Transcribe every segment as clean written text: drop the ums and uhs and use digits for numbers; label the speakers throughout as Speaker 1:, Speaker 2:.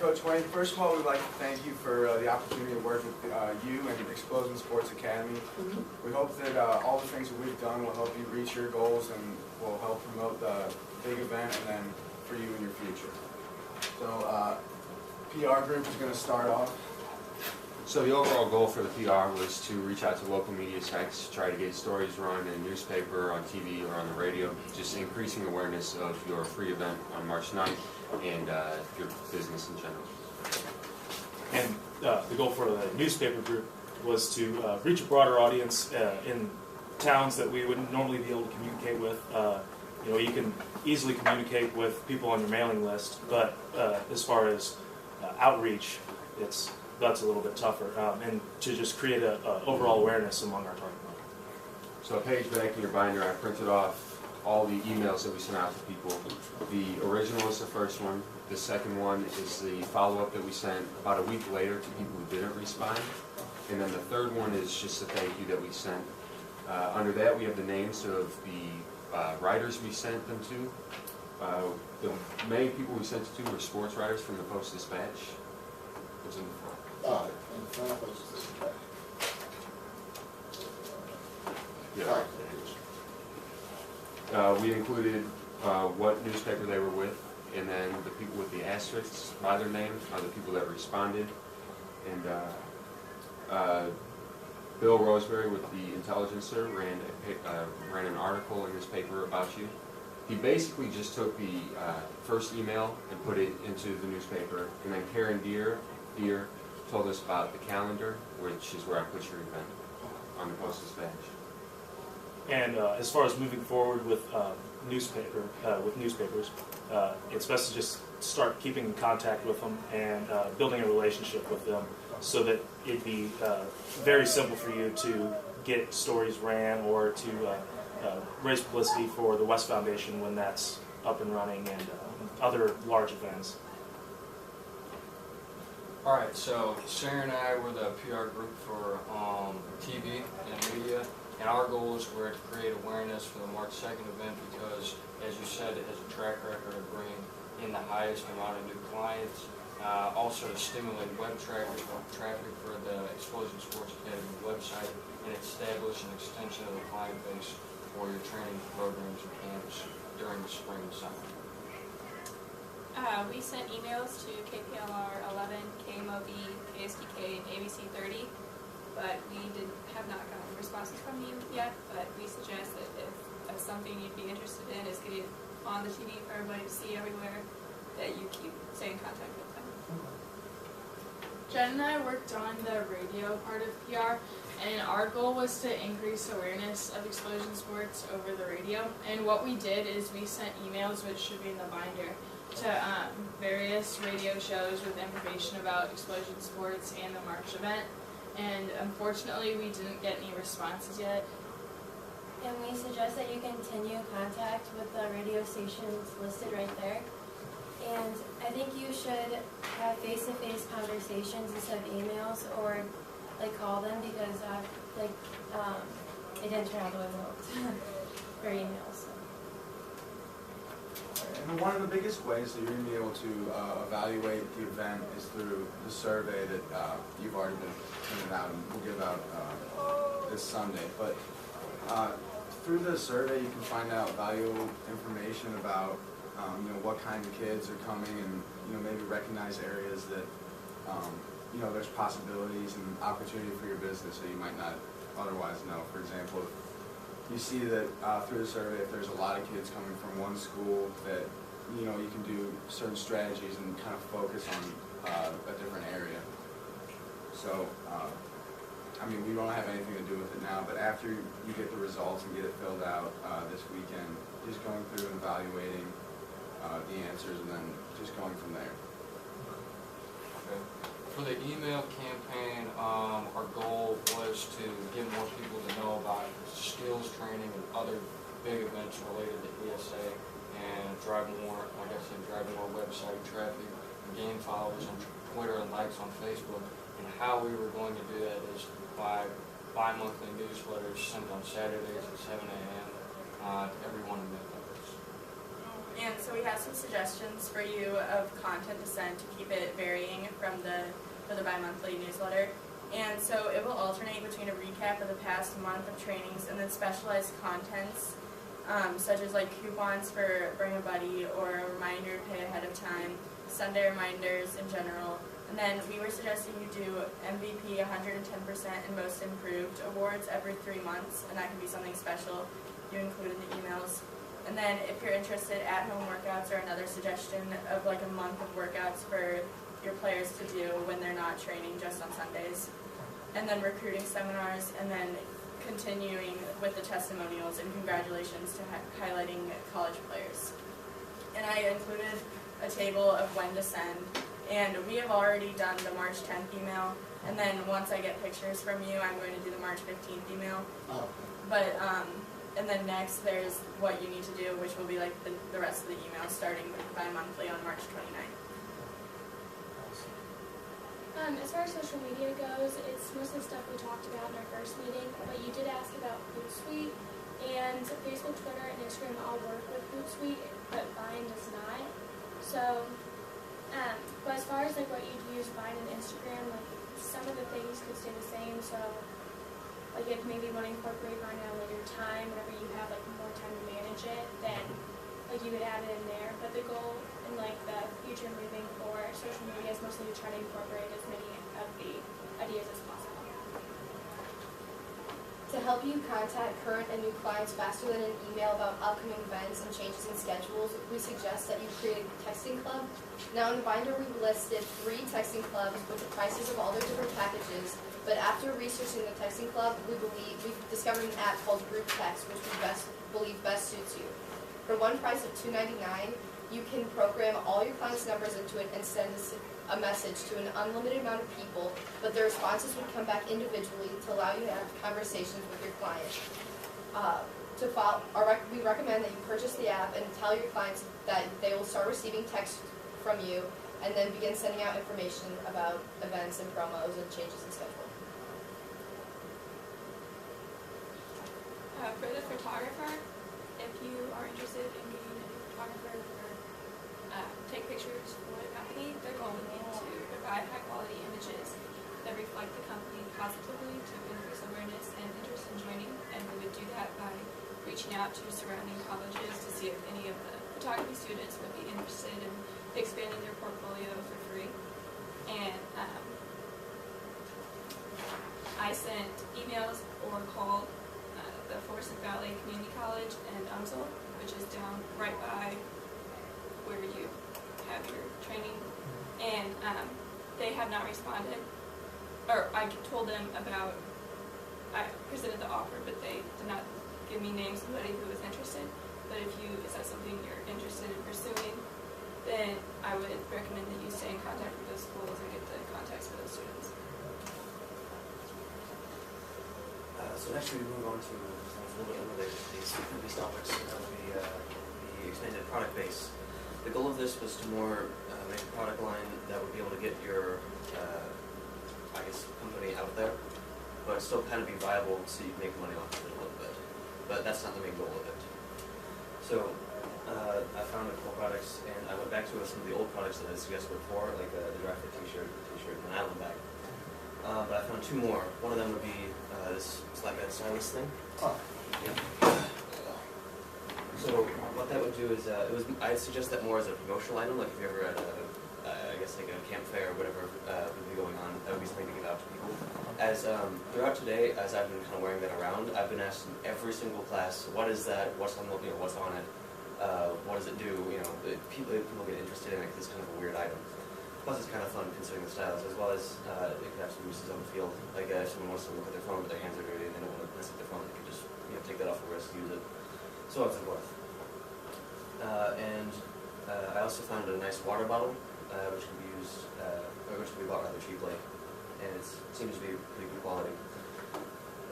Speaker 1: Coach Wayne, first of all, we'd like to thank you for the opportunity to work with you and Explosion Sports Academy. We hope that all the things that we've done will help you reach your goals and will help promote the big event and then for you in your future. So, PR group is going to start off.
Speaker 2: So the overall goal for the PR was to reach out to local media sites, try to get stories run in newspaper, on TV, or on the radio, just increasing awareness of your free event on March 9th and your business in general.
Speaker 3: And the goal for the newspaper group was to reach a broader audience in towns that we wouldn't normally be able to communicate with. You can easily communicate with people on your mailing list, but as far as outreach, that's a little bit tougher, and to just create a overall awareness among our target market.
Speaker 2: So a page back in your binder, I printed off all the emails that we sent out to people. The original is the first one. The second one is the follow-up that we sent about a week later to people who didn't respond. And then the third one is just a thank you that we sent. Under that, we have the names of the writers we sent them to. The main people we sent it to were sports writers from the Post-Dispatch. What's in the front?
Speaker 4: In front of us.
Speaker 2: Yeah. We included what newspaper they were with, and then the people with the asterisks by their name are the people that responded. And Bill Roseberry with the Intelligencer ran an article in his paper about you. He basically just took the first email and put it into the newspaper, and then Karen Deere told us about the calendar, which is where I put your event on the Post-Dispatch.
Speaker 3: And as far as moving forward with newspapers, it's best to just start keeping in contact with them and building a relationship with them, so that it'd be very simple for you to get stories ran or to raise publicity for the West Foundation when that's up and running, and other large events.
Speaker 5: Alright, so Sarah and I were the PR group for TV and media, and our goals were to create awareness for the March 2nd event because, as you said, it has a track record of bringing in the highest amount of new clients. Also to stimulate web traffic for the Explosion Sports Academy website, and establish an extension of the client base for your training programs and camps during the spring and summer.
Speaker 6: We sent emails to KPLR 11, KMOV, KSTK, and ABC 30, but we have not gotten responses from you yet. But we suggest that if that's something you'd be interested in, is getting on the TV for everybody to see everywhere, that you stay in contact with them.
Speaker 7: Jen and I worked on the radio part of PR, and our goal was to increase awareness of Explosion Sports over the radio. And what we did is we sent emails, which should be in the binder, to various radio shows with information about Explosion Sports and the March event. And unfortunately, we didn't get any responses yet.
Speaker 8: And we suggest that you continue contact with the radio stations listed right there. And I think you should have face-to-face conversations instead of emails, or call them, because it didn't turn out the way we hoped for emails. So.
Speaker 1: And one of the biggest ways that you're going to be able to evaluate the event is through the survey that you've already been printed out and we'll give out this Sunday. But through the survey, you can find out valuable information about what kind of kids are coming, and maybe recognize areas that there's possibilities and opportunity for your business that you might not otherwise know. For example, you see that through the survey, if there's a lot of kids coming from one school, that you can do certain strategies and kind of focus on a different area. So, we don't have anything to do with it now, but after you get the results and get it filled out this weekend, just going through and evaluating the answers and then just going from there.
Speaker 5: Okay. For the email campaign, our goal was to get more people to know about skills training and other big events related to ESA, and drive more website traffic, and gain followers on Twitter and likes on Facebook. And how we were going to do that is by bi-monthly newsletters sent on Saturdays at 7 a.m. To everyone in Midland.
Speaker 6: And so
Speaker 9: we have some suggestions for you of content to send to keep it varying for the bi-monthly newsletter. And so it will alternate between a recap of the past month of trainings and then specialized contents, such as like coupons for Bring a Buddy or a reminder to pay ahead of time, Sunday reminders in general. And then we were suggesting you do MVP 110% and Most Improved awards every 3 months, and that can be something special you include in the emails. And then if you're interested, at-home workouts are another suggestion of like a month of workouts for your players to do when they're not training just on Sundays. And then recruiting seminars, and then continuing with the testimonials and congratulations to highlighting college players. And I included a table of when to send, and we have already done the March 10th email, and then once I get pictures from you, I'm going to do the March 15th email.
Speaker 4: Oh,
Speaker 9: But, and then next there's what you need to do, which will be like the rest of the emails starting bi-monthly on March 29th.
Speaker 10: As far as social media goes, it's mostly stuff we talked about in our first meeting, but you did ask about Hootsuite, and Facebook, Twitter, and Instagram all work with Hootsuite, but Vine does not. So, but as far as like what you'd use Vine and Instagram, like some of the things could stay the same, so like if maybe you want to incorporate Vine at a later time, whenever you have like more time to manage it, then like you would add it in there. But the goal in like the future moving for social media is mostly to try to incorporate as many of the ideas as possible.
Speaker 11: To help you contact current and new clients faster than an email about upcoming events and changes in schedules, we suggest that you create a texting club. Now in the binder we've listed 3 texting clubs with the prices of all their different packages, but after researching the texting club, we've discovered an app called Group Text, which we believe best suits you. For one price of $2.99, you can program all your clients' numbers into it and send a message to an unlimited amount of people, but the responses would come back individually to allow you to have conversations with your client. We recommend that you purchase the app and tell your clients that they will start receiving text from you, and then begin sending out information about events and promos and changes in schedule.
Speaker 6: For the photographer, if you are interested in being a photographer or take pictures for the company, the goal would be to provide high-quality images that reflect the company positively to increase awareness and interest in joining, and we would do that by reaching out to surrounding colleges to see if any of the photography students would be interested in expanding their portfolio for free. And I sent emails or called the Forest Valley Community College and UMSL, which is down right by where you have your training, and they have not responded. Or I told them about, I presented the offer, but they did not give me names of anybody who was interested. But if that something you're interested in pursuing, then I would recommend that you stay in contact with those schools and get the contacts for those students.
Speaker 12: So next we move on to a little bit unrelated to these topics. That would be the expanded product base. The goal of this was to more make a product line that would be able to get your, company out there, but still kind of be viable so you make money off of it a little bit. But that's not the main goal of it. So I found a couple products, and I went back to some of the old products that I suggested before, like the Graphic T-shirt, and an Island bag. But I found 2 more. One of them would be this Slaphead Stylus thing.
Speaker 4: Oh.
Speaker 12: Yeah. So what that would do is, I'd suggest that more as a promotional item, like if you're ever at like a camp fair or whatever would be going on, that would be something to give out to people. As throughout today, as I've been kind of wearing that around, I've been asked in every single class, what is that? What's on what's on it? What does it do? People get interested in it because it's kind of a weird item. Plus, it's kind of fun considering the styles, as well as it could have some uses on the field. Like if someone wants to look at their phone, but their hands are dirty and they don't want to mess up their phone, they can just take that off the wrist, use it. So on and so forth. I also found a nice water bottle, which can be used, which can be bought rather cheaply, and it seems to be pretty good quality.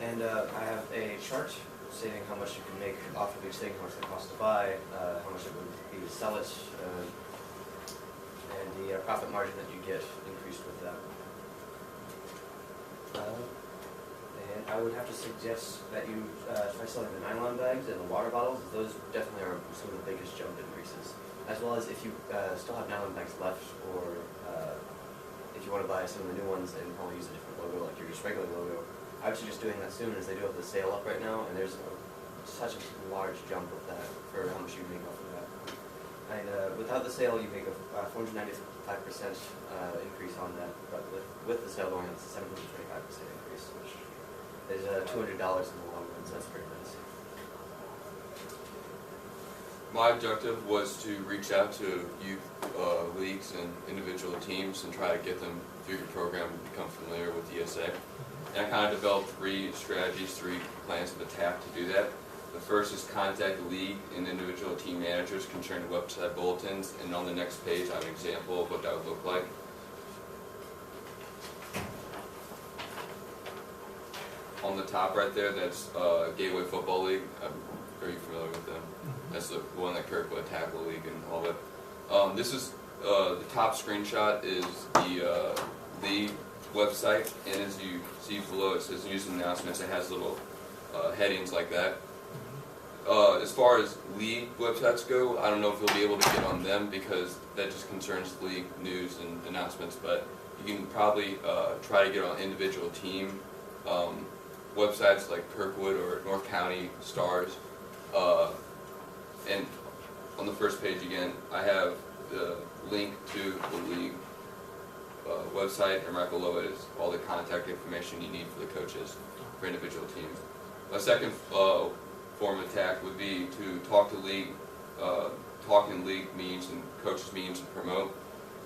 Speaker 12: And I have a chart stating how much you can make off of each thing, how much it costs to buy, how much it would be to sell it, and the profit margin that you get increased with that. And I would have to suggest that you try selling the nylon bags and the water bottles. Those definitely are some of the biggest jump increases. As well as if you still have nylon bags left, or if you want to buy some of the new ones and probably use a different logo, like your just regular logo, I would suggest doing that soon, as they do have the sale up right now, and there's such a large jump with that for how much you make off of that. And without the sale, you make a 495% increase on that, but with the sale going on, it's a 725% increase, which is $200 in the long run, so that's pretty nice.
Speaker 13: My objective was to reach out to youth leagues and individual teams and try to get them through your program and become familiar with ESA. And I kind of developed 3 strategies, 3 plans of attack to do that. The first is contact the league and individual team managers concerning website bulletins, and on the next page I have an example of what that would look like. On the top right there, that's Gateway Football League. Are you familiar with them? That's the one that Kirkwood Tackle League and all that. This is the top screenshot is the league website, and as you see below, it says news and announcements. It has little headings like that. As far as league websites go, I don't know if you'll be able to get on them because that just concerns league news and announcements, but you can probably try to get on individual team websites like Kirkwood or North County Stars. And on the first page again, I have the link to the league website, and right below it is all the contact information you need for the coaches for individual teams. My second form of attack would be to talk to league, talk in league meetings and coaches meetings and promote.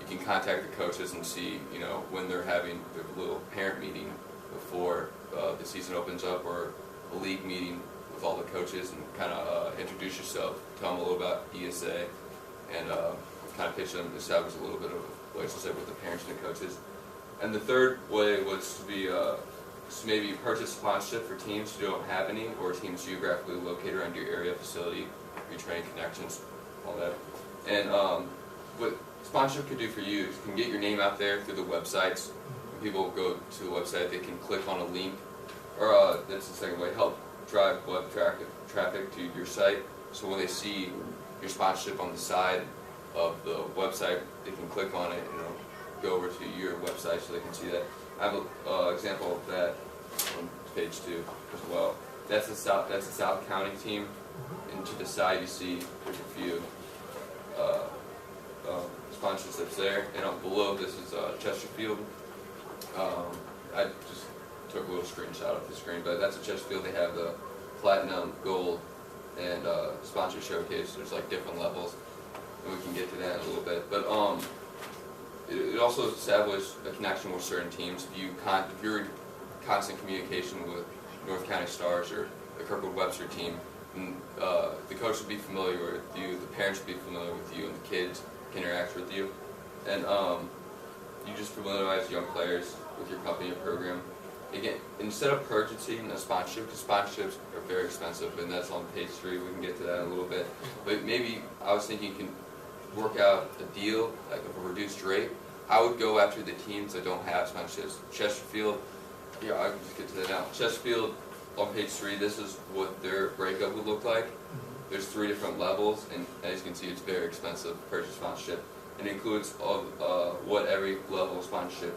Speaker 13: You can contact the coaches and see, when they're having a little parent meeting before the season opens up, or a league meeting with all the coaches, and kind of introduce yourself, tell them a little about ESA, and kind of pitch them, establish a little bit of a relationship with the parents and the coaches. And the third way was to be maybe purchase sponsorship for teams who don't have any, or teams geographically located around your area facility, your training connections, all that. And what sponsorship could do for you is you can get your name out there through the websites. When people go to the website, they can click on a link, or that's the second way, help drive web traffic to your site. So when they see your sponsorship on the side of the website, they can click on it and it'll go over to your website so they can see that. I have an example of that on page 2 as well. That's the South County team, and to the side you see there's a few sponsorships there. And below this is Chesterfield. I just took a little screenshot of the screen, but that's a Chesterfield. They have the platinum, gold, and sponsor showcase. There's like different levels, and we can get to that in a little bit. But it also established a connection with certain teams. If you're in constant communication with North County Stars or the Kirkwood Webster team, and, the coach would be familiar with you, the parents would be familiar with you, and the kids can interact with you. And you just familiarize young players with your company and program. Again, instead of purchasing a sponsorship, because sponsorships are very expensive, and that's on page 3, we can get to that in a little bit. But maybe I was thinking you can work out a deal, like of a reduced rate. I would go after the teams that don't have sponsorships. Chesterfield, I can just get to that now. Chesterfield, on page 3, this is what their breakup would look like. There's 3 different levels, and as you can see, it's very expensive to purchase sponsorship. It includes what every level of sponsorship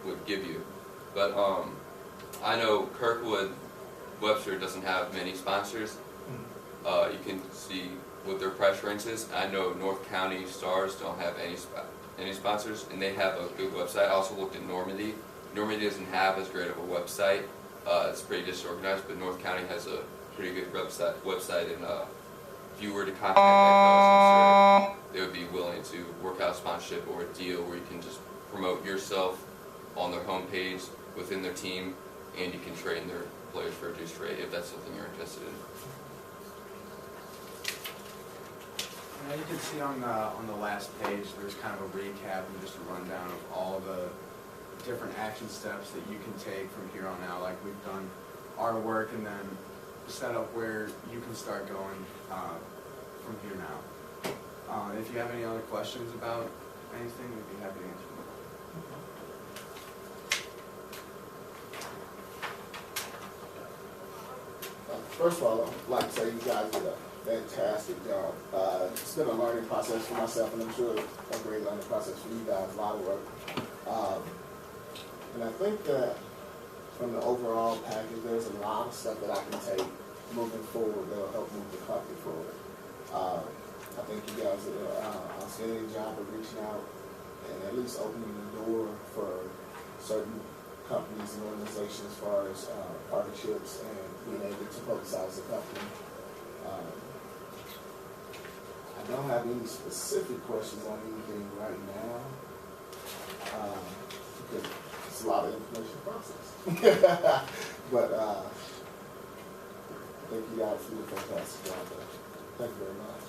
Speaker 13: would give you. But I know Kirkwood Webster doesn't have many sponsors. You can see what their price range is. I know North County Stars don't have any sponsors, and they have a good website. I also looked at Normandy. Normandy doesn't have as great of a website. It's pretty disorganized, but North County has a pretty good website, and if you were to contact that coach, they would be willing to work out a sponsorship or a deal where you can just promote yourself on their homepage within their team, and you can train their players for a reduced rate if that's something you're interested in.
Speaker 1: You can see on the last page, there's kind of a recap and just a rundown of all the different action steps that you can take from here on out. Like we've done our work and then set up where you can start going from here now. If you have any other questions about anything, we'd be happy to answer them.
Speaker 4: First of all, I'd like to say you guys did a fantastic job. It's been a learning process for myself, and I'm sure a great learning process for you guys, a lot of work. And I think that from the overall package, there's a lot of stuff that I can take moving forward that will help move the company forward. I think you guys did an outstanding job of reaching out and at least opening the door for certain companies and organizations as far as partnerships and being able to publicize the company. I don't have any specific questions on anything right now because it's a lot of information process. But I think you guys did a fantastic job there. Thank you very much.